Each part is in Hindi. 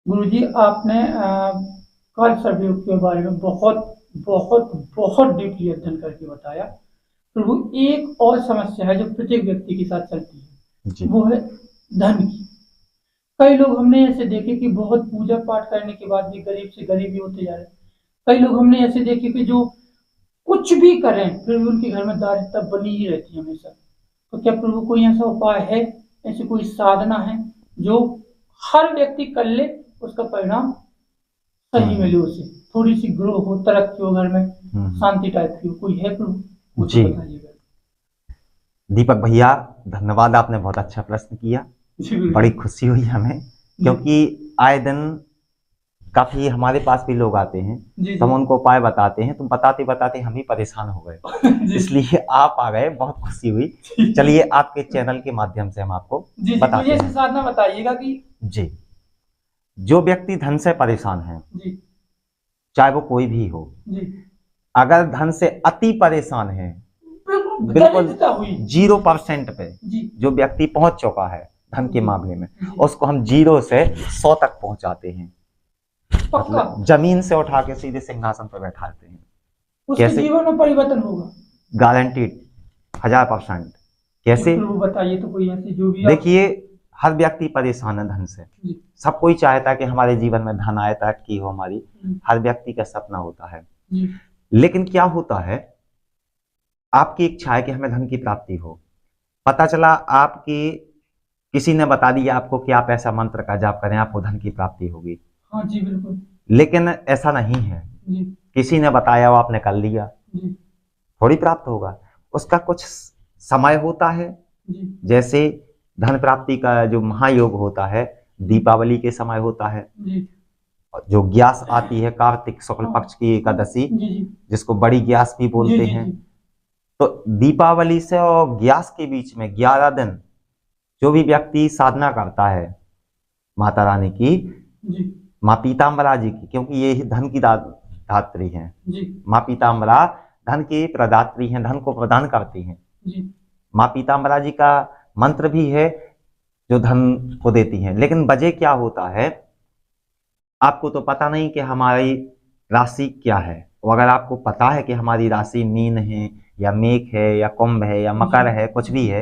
गुरुजी आपने काल सर्वयोग के बारे में बहुत बहुत बहुत डीपली अध्ययन करके बताया। प्रभु एक और समस्या है जो प्रत्येक व्यक्ति के साथ चलती है जी वो है धन की। कई लोग हमने ऐसे देखे कि बहुत पूजा पाठ करने के बाद भी गरीब से गरीब ही होते जा रहे हैं। कई लोग हमने ऐसे देखे कि जो कुछ भी करें फिर भी उनके घर में दारिद्रता बनी ही रहती है हमेशा। तो क्या प्रभु कोई ऐसा उपाय है, ऐसी कोई साधना है जो हर व्यक्ति कर ले, उसका परिणाम सही मिले, उसे थोड़ी सी ग्रो हो, तरक्की हो, घर में शांति टाइप की हो, कोई है प्रभु वो तो जी बताइएगा। दीपक भैया, धन्यवाद, आपने बहुत अच्छा प्रश्न किया। बड़ी खुशी हुई हमें, क्योंकि आए दिन काफी हमारे पास भी लोग आते हैं तो हम उनको उपाय बताते हैं, तुम बताते बताते हम ही परेशान हो गए इसलिए आप आ गए, बहुत खुशी हुई। चलिए आपके चैनल के माध्यम से हम आपको बताते हैं। साधना बताइएगा कि जी, जो व्यक्ति धन से परेशान है, चाहे वो कोई भी हो, अगर धन से अति परेशान है, बिल्कुल 0% पे जो व्यक्ति पहुंच चुका है धन के मामले में, उसको हम 0 से 100 तक पहुंचाते हैं। मतलब जमीन से उठा के सीधे सिंहासन पर बैठाते हैं। उसके कैसे जीवन में परिवर्तन होगा? गारंटीड, 1000%। कैसे बताइए तो कोई ऐसी जो भी। देखिए, हर व्यक्ति परेशान है धन से। सब कोई चाहता है कि हमारे जीवन में धन आए, तरक्की हो हमारी, हर व्यक्ति का सपना होता है। लेकिन क्या होता है, आपकी इच्छा है कि हमें धन की प्राप्ति हो, पता चला आपकी किसी ने बता दिया आपको कि आप ऐसा मंत्र का जाप करें, आपको धन की प्राप्ति होगी। हाँ जी बिल्कुल। लेकिन ऐसा नहीं है जी। किसी ने बताया वो आपने कर लिया जी। थोड़ी प्राप्त होगा, उसका कुछ समय होता है जी। जैसे धन प्राप्ति का जो महायोग होता है दीपावली के समय होता है जी। जो ग्यास आती है कार्तिक शुक्ल पक्ष की एकादशी, जिसको बड़ी ग्यास भी बोलते हैं। तो दीपावली से और ग्यास के बीच में 11 दिन जो भी व्यक्ति साधना करता है माता रानी की, माँ पीताम्बरा जी की, क्योंकि ये धन की दात्री हैं, माँ पीताम्बरा धन की प्रदात्री हैं, धन को प्रदान करती हैं। माँ पीताम्बरा जी का मंत्र भी है जो धन को देती हैं। लेकिन वजह क्या होता है, आपको तो पता नहीं कि हमारी राशि क्या है। और अगर आपको पता है कि हमारी राशि मीन है या मेघ है या कुंभ है या मकर है, कुछ भी है,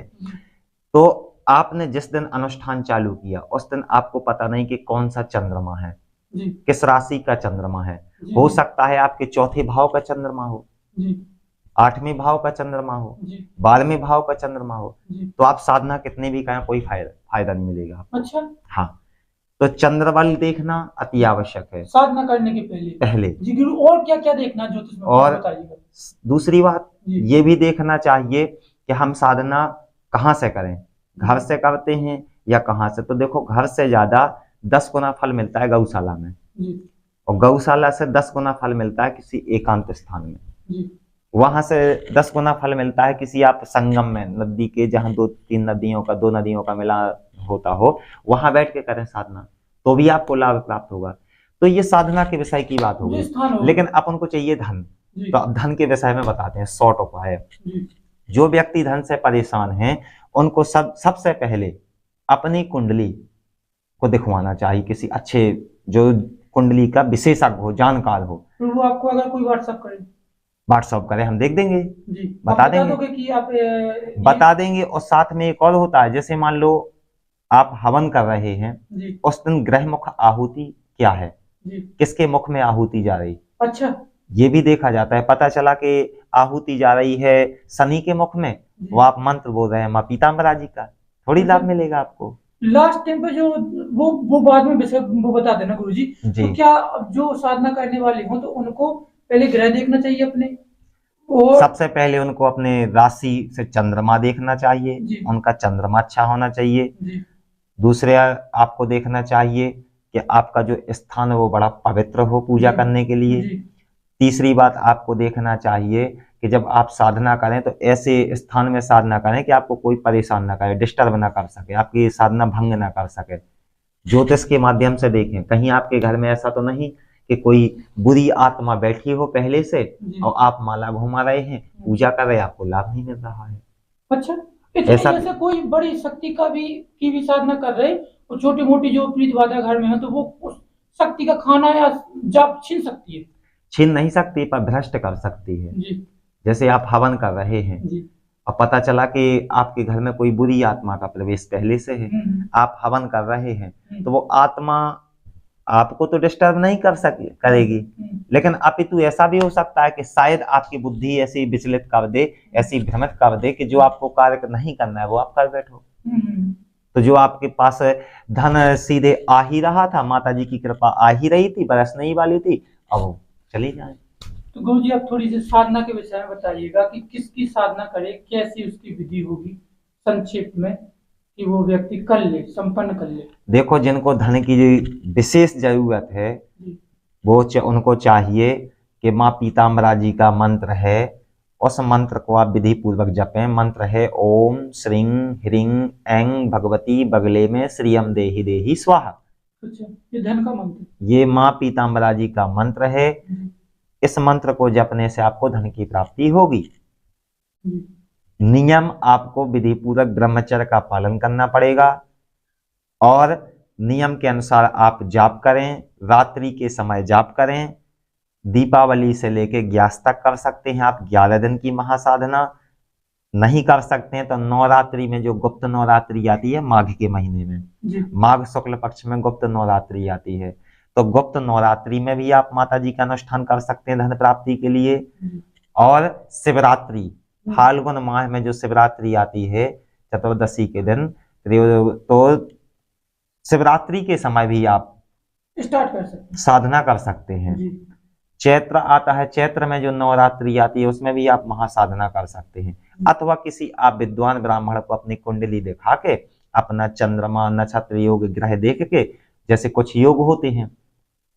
तो आपने जिस दिन अनुष्ठान चालू किया उस दिन आपको पता नहीं कि कौन सा चंद्रमा है, किस राशि का चंद्रमा है। हो सकता है आपके चौथे भाव का चंद्रमा हो, 8वें भाव का चंद्रमा हो, 12वें भाव का चंद्रमा हो, तो आप साधना कितने भी करें कोई फायदा नहीं मिलेगा आपको। अच्छा, हाँ, तो चंद्रबल देखना अति आवश्यक है साधना करने के पहले जी। और क्या क्या देखना ज्योतिष में और बताइएगा। दूसरी बात ये भी देखना चाहिए कि हम साधना कहाँ से करें, घर से करते हैं या कहाँ से। तो देखो, घर से ज्यादा 10 गुना फल मिलता है गौशाला में, और गौशाला से 10 गुना फल मिलता है किसी एकांत स्थान में, वहां से 10 गुना फल मिलता है किसी आप संगम में, नदी के जहां 2-3 नदियों का, 2 नदियों का मिला होता हो, वहां बैठ के करें साधना तो भी आपको लाभ प्राप्त होगा। तो ये साधना के विषय की बात हो गई। लेकिन अपन को चाहिए धन, तो अब धन के विषय में बताते हैं शॉर्ट उपाय। जो व्यक्ति धन से परेशान है उनको सबसे पहले अपनी कुंडली को दिखवाना चाहिए किसी अच्छे, जो कुंडली का विशेषज्ञ हो, जानकार हो। तो वो आपको अगर कोई व्हाट्सअप करे, हम देख देंगे जी, बता देंगे कि आप बता देंगे। और साथ में एक और होता है, जैसे मान लो आप हवन कर रहे हैं, उस दिन ग्रह मुख आहुति क्या है, किसके मुख में आहुति जा रही, अच्छा, ये भी देखा जाता है। पता चला कि आहुति जा रही है शनि के मुख में, वो आप मंत्र बोल रहे हैं माँ पीताम्बरा जी का, थोड़ी लाभ मिलेगा आपको। लास्ट टाइम पे जो वो बाद में वो बता देना गुरुजी। तो क्या जो साधना करने वाले हो तो उनको पहले ग्रह देखना चाहिए अपने, और सबसे पहले उनको अपने राशि से चंद्रमा देखना चाहिए, उनका चंद्रमा अच्छा होना चाहिए। दूसरे आपको देखना चाहिए कि आपका जो स्थान है वो बड़ा पवित्र हो पूजा करने के लिए। तीसरी बात आपको देखना चाहिए कि जब आप साधना करें तो ऐसे स्थान में साधना करें कि आपको कोई परेशान ना करे, डिस्टर्ब ना कर सके, आपकी साधना भंग ना कर सके। ज्योतिष के माध्यम से देखें, कहीं आपके घर में ऐसा तो नहीं कि कोई बुरी आत्मा बैठी हो पहले से और आप माला घुमा रहे हैं, पूजा कर रहे हैं, आपको लाभ नहीं मिल रहा है। अच्छा, ऐसा कोई बड़ी शक्ति की भी साधना कर रहे और छोटी मोटी जो प्रीत बाधा घर में है तो वो शक्ति का खाना या जाप छीन सकती है? छीन नहीं सकती, पर भ्रष्ट कर सकती है। जी जैसे आप हवन कर रहे हैं जी और पता चला कि आपके घर में कोई बुरी आत्मा का प्रवेश पहले से है, आप हवन कर रहे हैं, तो वो आत्मा आपको तो डिस्टर्ब नहीं करेगी, लेकिन अपितु ऐसा भी हो सकता है कि शायद आपकी बुद्धि ऐसी विचलित कर दे, ऐसी भ्रमित कर दे कि जो आपको कार्य नहीं करना है वो आप कर बैठो। तो जो आपके पास धन सीधे आ ही रहा था, माता जी की कृपा आ ही रही थी, बरसने ही वाली थी, अब वो चली जाए। तो गुरु जी आप थोड़ी सी साधना के विषय में बताइएगा कि किसकी साधना करे, कैसी उसकी विधि होगी, संक्षेप में, कि वो व्यक्ति कर ले, संपन्न कर ले। देखो, जिनको धन की विशेष जरूरत है वो उनको चाहिए कि माँ पीताम्बरा जी का मंत्र है, उस मंत्र को आप विधि पूर्वक जपें। मंत्र है ओम श्रीं ह्रीं ऐं भगवती बगले में श्रियम देहि देहि स्वाहा। अच्छा, ये धन का मंत्र, ये माँ पीताम्बरा जी का मंत्र है। इस मंत्र को जपने से आपको धन की प्राप्ति होगी। नियम आपको विधि पूर्वक ब्रह्मचर्य का पालन करना पड़ेगा और नियम के अनुसार आप जाप करें। रात्रि के समय जाप करें। दीपावली से लेके 11 तक कर सकते हैं आप 11 दिन की महासाधना। नहीं कर सकते हैं तो नवरात्रि में जो गुप्त नवरात्रि आती है माघ के महीने में, माघ शुक्ल पक्ष में गुप्त नवरात्रि आती है, तो गुप्त नवरात्रि में भी आप माता जी का अनुष्ठान कर सकते हैं धन प्राप्ति के लिए। और शिवरात्रि, फाल्गुन माह में जो शिवरात्रि आती है चतुर्दशी के दिन, तो शिवरात्रि के समय भी आप स्टार्ट कर सकते हैं, साधना कर सकते हैं। चैत्र आता है, चैत्र में जो नवरात्रि आती है उसमें भी आप महासाधना कर सकते हैं। अथवा किसी आप विद्वान ब्राह्मण को अपनी कुंडली दिखा के, अपना चंद्रमा नक्षत्र योग ग्रह देख के, जैसे कुछ योग होते हैं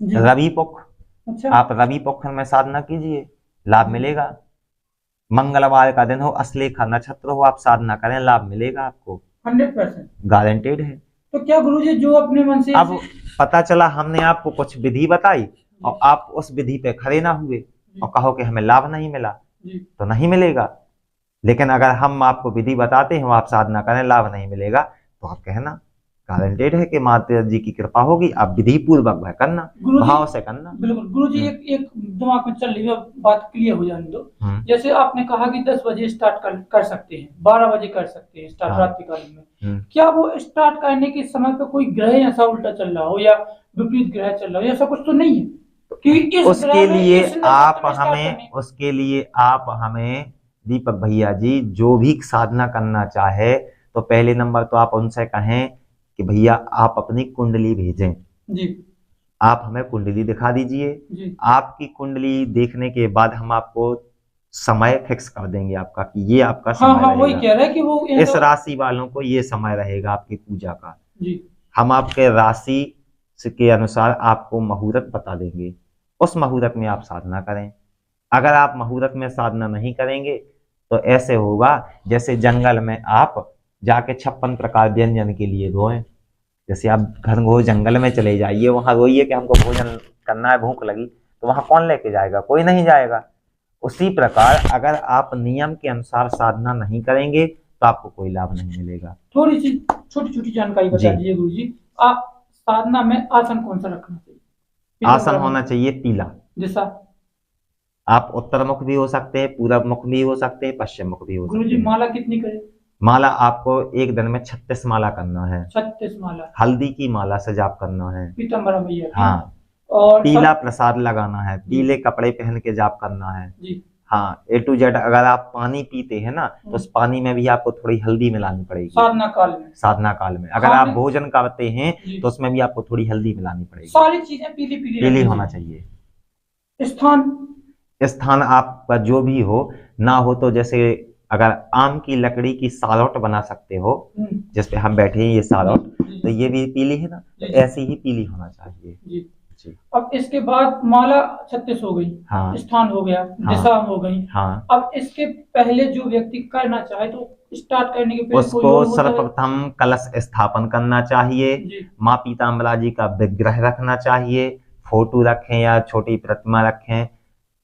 रवि पक्ष, अच्छा, आप रवि पक्ष में साधना कीजिए, लाभ मिलेगा। मंगलवार का दिन हो, अश्लेखा नक्षत्र हो, आप साधना करें, लाभ मिलेगा आपको, 100% गारंटेड है। तो क्या गुरुजी जो अपने मन से, अब पता चला हमने आपको कुछ विधि बताई और आप उस विधि पे खड़े ना हुए और कहो कि हमें लाभ नहीं मिला, तो नहीं मिलेगा। लेकिन अगर हम आपको विधि बताते हैं, आप साधना करें, लाभ नहीं मिलेगा, तो आप कहना गारंटेड है कि माता जी की कृपा होगी। आप विधि पूर्वक करना, भाव से करना। बिल्कुल गुरुजी, एक दिमाग में चल रही है बात, क्लियर हो जाने दो। जैसे आपने कहा कि 10 बजे स्टार्ट कर सकते हैं, 12 बजे कर सकते हैं स्टार्ट, रात्रि काल में। क्या वो स्टार्ट करने के समय पे कोई ग्रह ऐसा उल्टा चल रहा हो या विपरीत ग्रह चल रहा हो, ऐसा कुछ तो नहीं है? क्योंकि उसके लिए आप हमें दीपक भैया जी जो भी साधना करना चाहे, तो पहले नंबर तो आप उनसे कहें कि भैया आप अपनी कुंडली भेजें जी, आप हमें कुंडली दिखा दीजिए। आपकी कुंडली देखने के बाद हम आपको समय फिक्स कर देंगे आपका, कि ये आपका समय रहेगा। वही कह रहा है कि वो इस राशि वालों को ये समय रहेगा आपकी पूजा का जी। हम आपके राशि के अनुसार आपको मुहूर्त बता देंगे, उस मुहूर्त में आप साधना करें। अगर आप मुहूर्त में साधना नहीं करेंगे तो ऐसे होगा जैसे जंगल में आप जाके 56 प्रकार व्यंजन के लिए रोएं। जैसे आप घनघोर जंगल में चले जाइए, वहां रोइए कि हमको भोजन करना है, भूख लगी, तो वहां कौन लेके जाएगा? कोई नहीं जाएगा। उसी प्रकार अगर आप नियम के अनुसार साधना नहीं करेंगे तो आपको कोई लाभ नहीं मिलेगा। थोड़ी सी छोटी छोटी जानकारी बता दीजिए गुरु जी। आप साधना में आसन कौन सा रखना चाहिए? आसन होना चाहिए पीला। जैसा आप उत्तर मुख भी हो सकते हैं, पूर्व मुख भी हो सकते हैं, पश्चिम मुख भी हो सकते हैं। गुरुजी माला कितनी करें? माला आपको एक दिन में 36 माला करना है। 36 माला हल्दी की माला से जाप करना है, पीताम्बरा मैया। हाँ। और पीला प्रसाद लगाना है, पीले कपड़े पहन के जाप करना है जी। हाँ, A to Z। अगर आप पानी पीते हैं ना तो उस पानी में भी आपको थोड़ी हल्दी मिलानी पड़ेगी साधना काल में। अगर आप भोजन करते हैं तो उसमें भी आपको थोड़ी हल्दी मिलानी पड़ेगी। सारी चीजें पीली होना चाहिए। स्थान आपका जो भी हो, ना हो तो जैसे अगर आम की लकड़ी की सालौट बना सकते हो, जिसपे हम बैठे हैं ये सालौट, तो ये भी पीली है ना, तो ऐसी ही पीली होना चाहिए जी। अब इसके बाद माला 36 हो गई, हाँ। स्थान हो गया, दिशा हो गई, हाँ। अब इसके पहले जो व्यक्ति करना चाहे तो स्टार्ट करने के पहले उसको सर्वप्रथम कलश स्थापन करना चाहिए, माँ पीताम्बरा जी का विग्रह रखना चाहिए, फोटो रखें या छोटी प्रतिमा रखें,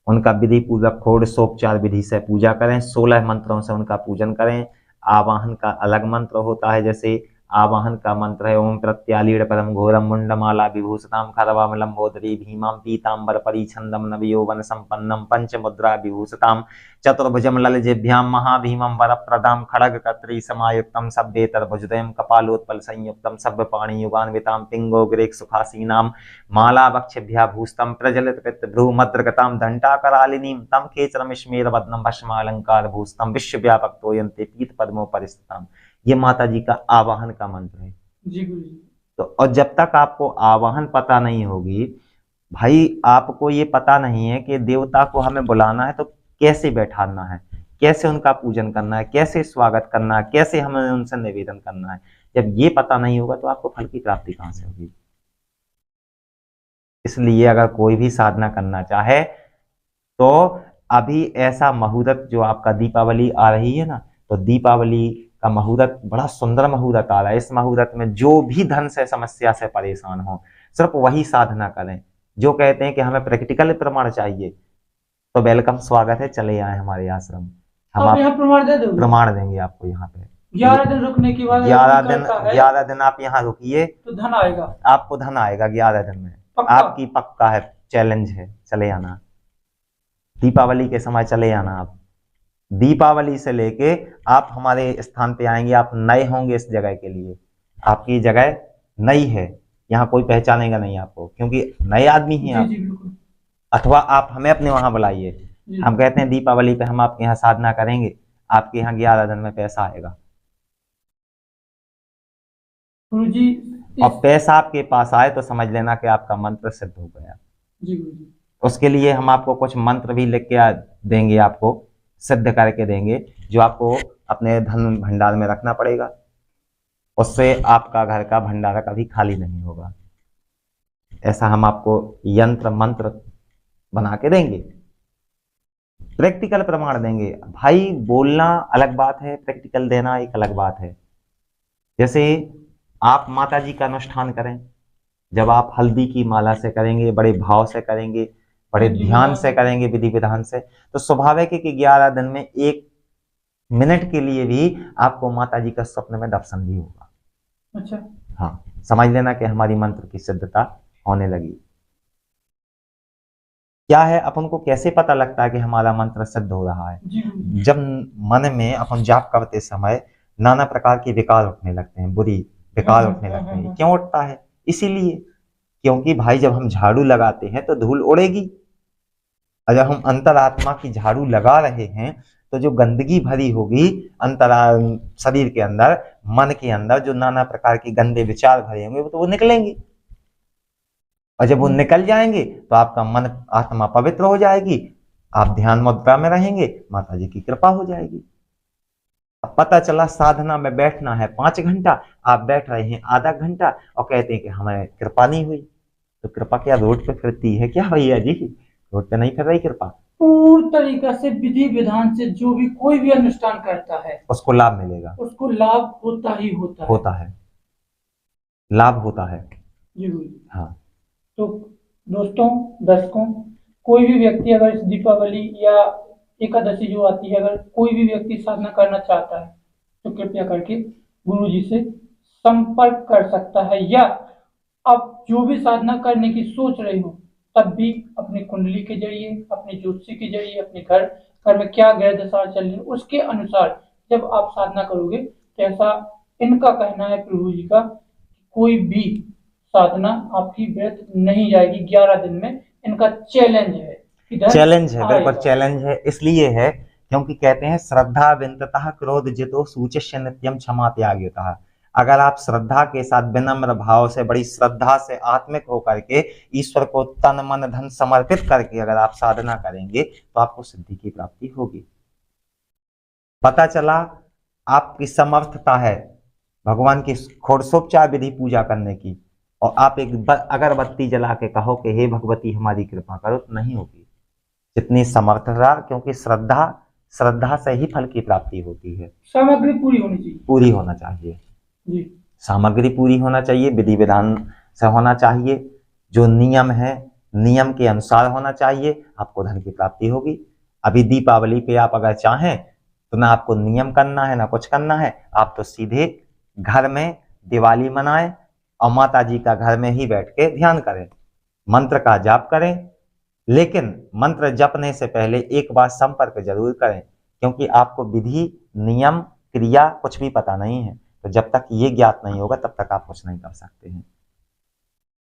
उनका विधि पूर्वक षोडशोपचार विधि से पूजा करें, 16 मंत्रों से उनका पूजन करें। आवाहन का अलग मंत्र होता है, जैसे आवाहन का मंत्र है ओम प्रत्यालीड़ परम घोरम मुंडमाला विभूषताम खरवामलंबोदरी भीमां पीतांबर परिछंदम नवयौवन संपन्नम पंचमुद्रा विभूषताम चतुर्भुजम ललजिभ्याम महाभीमं वरप्रदाम खड़ग कत्री समायुक्तम सभ्येतरभुजदयं कपालोत्पल संयुक्तम सभ्यपाणि युगान्विताम पिंगोग्रेक सुखासीनाम माला वक्षभ्याभूषितं प्रज्वलित पितभ्रूमद्रगतां दंटाकरालिनीं तम केचरमिश्मेरवदनं भस्मालंकार भूषितं विश्वव्यापक तोयन्ते पीत पद्मों परिस्थिताम। ये माता जी का आवाहन का मंत्र है जी गुरु जी। तो और जब तक आपको आवाहन पता नहीं होगी भाई, आपको ये पता नहीं है कि देवता को हमें बुलाना है तो कैसे बैठाना है, कैसे उनका पूजन करना है, कैसे स्वागत करना है, कैसे हमें उनसे निवेदन करना है, जब ये पता नहीं होगा तो आपको फल की प्राप्ति कहां से होगी। इसलिए अगर कोई भी साधना करना चाहे तो अभी ऐसा मुहूर्त जो आपका दीपावली आ रही है ना, तो दीपावली का मुहूर्त बड़ा सुंदर मुहूर्त आ रहा है। इस मुहूर्त में जो भी धन से समस्या से परेशान हो सिर्फ वही साधना करें। जो कहते हैं कि हमें प्रैक्टिकल प्रमाण चाहिए तो वेलकम, स्वागत है, चले आए हमारे आश्रम, हम आप यहाँ प्रमाण दे दोगे? प्रमाण देंगे आपको। यहाँ पे 11 दिन रुकने के बाद 11 दिन आप यहाँ रुकिए तो धन आएगा, आपको धन आएगा 11 दिन में, आपकी पक्का है, चैलेंज है, चले आना। दीपावली के समय चले आना आप। दीपावली से लेके आप हमारे स्थान पे आएंगे, आप नए होंगे इस जगह के लिए, आपकी जगह नई है, यहाँ कोई पहचानेगा नहीं आपको क्योंकि नए आदमी हैं आप। अथवा आप हमें अपने वहां बुलाइए, हम कहते हैं दीपावली पे हम आपके यहाँ साधना करेंगे, आपके यहाँ 11 दिन में पैसा आएगा गुरुजी। और पैसा आपके पास आए तो समझ लेना कि आपका मंत्र सिद्ध हो गया जी गुरुजी। उसके लिए हम आपको कुछ मंत्र भी लिख के देंगे, आपको सिद्ध करके देंगे, जो आपको अपने धन भंडार में रखना पड़ेगा। उससे आपका घर का भंडारा कभी खाली नहीं होगा। ऐसा हम आपको यंत्र मंत्र बना के देंगे, प्रैक्टिकल प्रमाण देंगे। भाई बोलना अलग बात है, प्रैक्टिकल देना एक अलग बात है। जैसे आप माता जी का अनुष्ठान करें, जब आप हल्दी की माला से करेंगे, बड़े भाव से करेंगे, बड़े ध्यान से करेंगे, विधि विधान से, तो स्वाभाविक है कि 11 दिन में 1 मिनट के लिए भी आपको माता जी का स्वप्न में दर्शन भी होगा। अच्छा, हाँ, समझ लेना कि हमारी मंत्र की सिद्धता होने लगी। क्या है, अपन को कैसे पता लगता है कि हमारा मंत्र सिद्ध हो रहा है? जब मन में अपन जाप करते समय नाना प्रकार के विकार उठने लगते हैं, बुरी विकार उठने लगते हैं। क्यों उठता है? इसीलिए क्योंकि भाई जब हम झाड़ू लगाते हैं तो धूल उड़ेगी, और जब हम अंतरात्मा की झाड़ू लगा रहे हैं तो जो गंदगी भरी होगी शरीर के अंदर, मन के अंदर, जो नाना प्रकार के गंदे विचार भरे होंगे तो वो निकलेंगे, और जब वो निकल जाएंगे तो आपका मन आत्मा पवित्र हो जाएगी, आप ध्यान मुद्रा में रहेंगे, माता जी की कृपा हो जाएगी। अब पता चला साधना में बैठना है 5 घंटा, आप बैठ रहे हैं आधा घंटा और कहते हैं कि हमें कृपा नहीं हुई। तो कृपा क्या रोड पे फिरती है क्या भैया जी? रोड पे नहीं फिर रही कृपा। पूर्ण तरीका से विधि विधान से जो भी कोई भी अनुष्ठान करता है उसको लाभ मिलेगा, उसको लाभ होता ही होता है, लाभ होता है जी। हाँ। तो दोस्तों, दर्शकों, कोई भी व्यक्ति अगर इस दीपावली या एकादशी जो आती है, अगर कोई भी व्यक्ति साधना करना चाहता है तो कृपया करके गुरु जी से संपर्क कर सकता है, या आप जो भी साधना करने की सोच रहे हो तब भी अपनी कुंडली के जरिए, अपने ज्योतिषी के जरिए, अपने घर में क्या ग्रह दशा चल रही है उसके अनुसार जब आप साधना करोगे तो ऐसा इनका कहना है प्रभु जी का, कोई भी साधना आपकी व्यर्थ नहीं जाएगी 11 दिन में। इनका चैलेंज है, बिल्कुल चैलेंज है। इसलिए है क्योंकि कहते हैं श्रद्धा विनततः क्रोध जितो सूचिष्य नित्यम क्षमा त्यागयुतः। अगर आप श्रद्धा के साथ विनम्र भाव से, बड़ी श्रद्धा से, आत्मिक होकर के, ईश्वर को तन मन धन समर्पित करके अगर आप साधना करेंगे तो आपको सिद्धि की प्राप्ति होगी। पता चला आपकी समर्थता है भगवान की षोडशोपचार विधि पूजा करने की, और आप एक अगरबत्ती जला के कहो कि हे भगवती हमारी कृपा करो, तो नहीं होगी। जितनी समर्थता, क्योंकि श्रद्धा से ही फल की प्राप्ति होती है। सामग्री पूरी होनी चाहिए, पूरी होना चाहिए जी। सामग्री पूरी होना चाहिए, विधि विधान से होना चाहिए, जो नियम है नियम के अनुसार होना चाहिए, आपको धन की प्राप्ति होगी। अभी दीपावली पे आप अगर चाहें तो ना आपको नियम करना है ना कुछ करना है, आप तो सीधे घर में दिवाली मनाएं और माता जी का घर में ही बैठ के ध्यान करें, मंत्र का जाप करें। लेकिन मंत्र जपने से पहले एक बार संपर्क जरूर करें, क्योंकि आपको विधि, नियम, क्रिया कुछ भी पता नहीं है। तो जब तक ये ज्ञात नहीं होगा तब तक आप कुछ नहीं कर सकते हैं।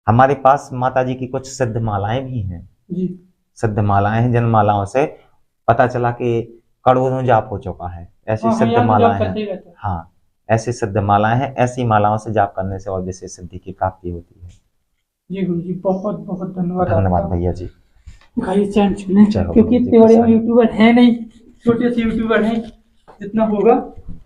हमारे पास माता जी की कुछ सिद्ध मालाएं भी हैं जी। सिद्ध मालाएं हैं, जिन मालाओं से पता चला कि करोड़ों जाप हो चुका है। ऐसी सिद्ध मालाएं हैं। हाँ, ऐसी सिद्ध मालाएं हैं। ऐसी मालाओं से जाप करने से और विशेष सिद्धि की प्राप्ति होती है। जी गुरु जी, बहुत बहुत धन्यवाद। धन्यवाद भैया जी। चैन छूने, क्योंकि इतने बड़े हम यूट्यूबर हैं नहीं, छोटे से यूट्यूबर हैं, जितना होगा